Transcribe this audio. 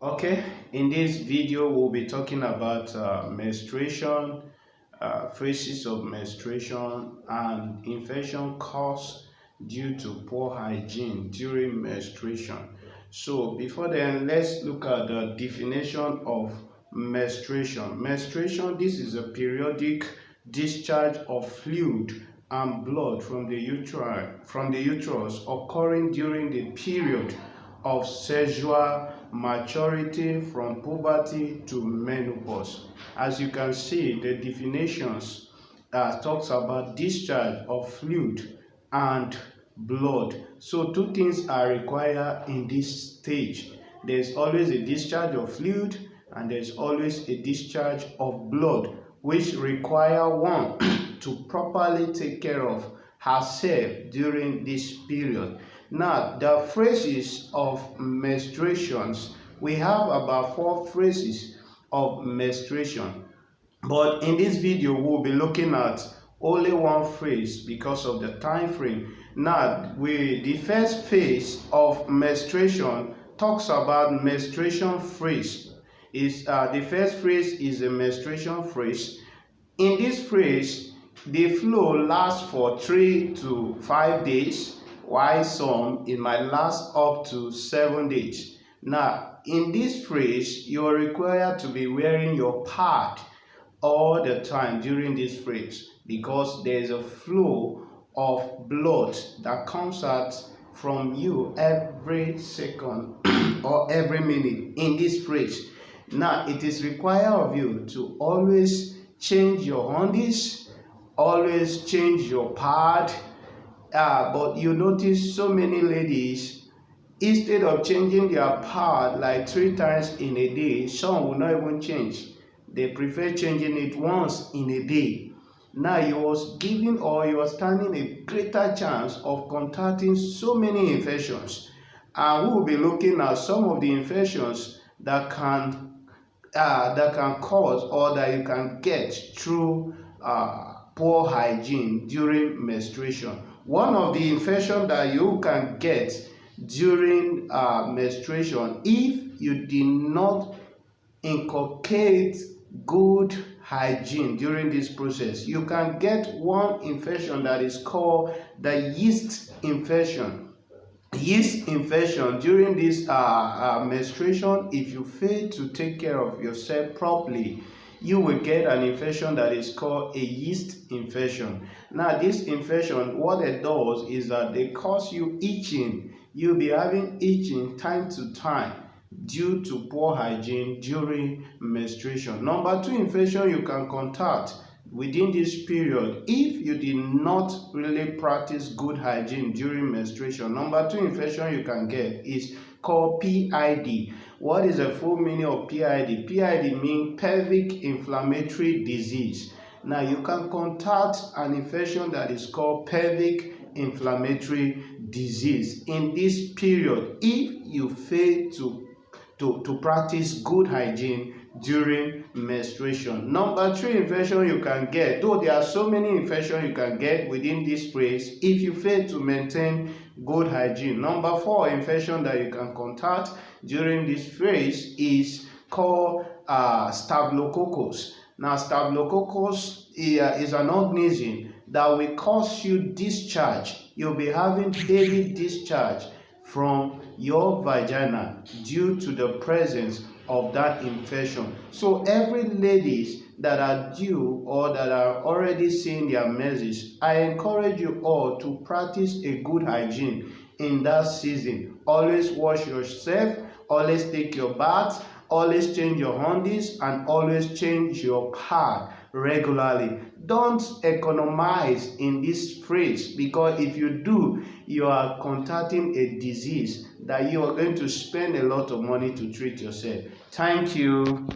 Okay, in this video we'll be talking about menstruation, phases of menstruation and infection caused due to poor hygiene during menstruation. So before then, let's look at the definition of menstruation. Menstruation, this is a periodic discharge of fluid and blood from the uterus occurring during the period of sexual maturity from puberty to menopause. As you can see, the definitions talks about discharge of fluid and blood. So two things are required in this stage. There's always a discharge of fluid and there's always a discharge of blood, which require one to properly take care of herself during this period. Now, the phases of menstruations, we have about 4 phases of menstruation. But in this video, we'll be looking at only one phase because of the time frame. Now, the first phase of menstruation talks about menstruation phase. The first phase is a menstruation phase. In this phase, the flow lasts for 3 to 5 days, while some it might last up to 7 days. Now, in this phase, you are required to be wearing your pad all the time during this phase because there is a flow of blood that comes out from you every second or every minute in this phase. Now, it is required of you to always change your undies, always change your pad. But you notice so many ladies, instead of changing their pad like 3 times in a day, some will not even change. They prefer changing it once in a day. Now you was giving or you are standing a greater chance of contacting so many infections. And we will be looking at some of the infections that can cause or that you can get through poor hygiene during menstruation. One of the infections that you can get during menstruation, if you did not inculcate good hygiene during this process, you can get one infection that is called the yeast infection. Yeast infection during this menstruation, if you fail to take care of yourself properly, you will get an infection that is called a yeast infection. Now, this infection, what it does is that they cause you itching. You'll be having itching time to time due to poor hygiene during menstruation. Number 2 infection you can contact within this period if you did not really practice good hygiene during menstruation. Number 2 infection you can get is called PID. What is the full meaning of PID? PID means pelvic inflammatory disease. Now you can contact an infection that is called pelvic inflammatory disease in this period if you fail to practice good hygiene during menstruation. Number 3 infection you can get, though there are so many infections you can get within this phase if you fail to maintain good hygiene. Number 4 infection that you can contact during this phase is called staphylococcus. Now, staphylococcus is an organism that will cause you discharge. You'll be having daily discharge from your vagina due to the presence of that infection. So every ladies that are due or that are already seeing their menses, I encourage you all to practice a good hygiene in that season. Always wash yourself, always take your bath, always change your undies, and always change your pad regularly. Don't economize in this phrase, because if you do, you are contacting a disease that you are going to spend a lot of money to treat yourself. Thank you.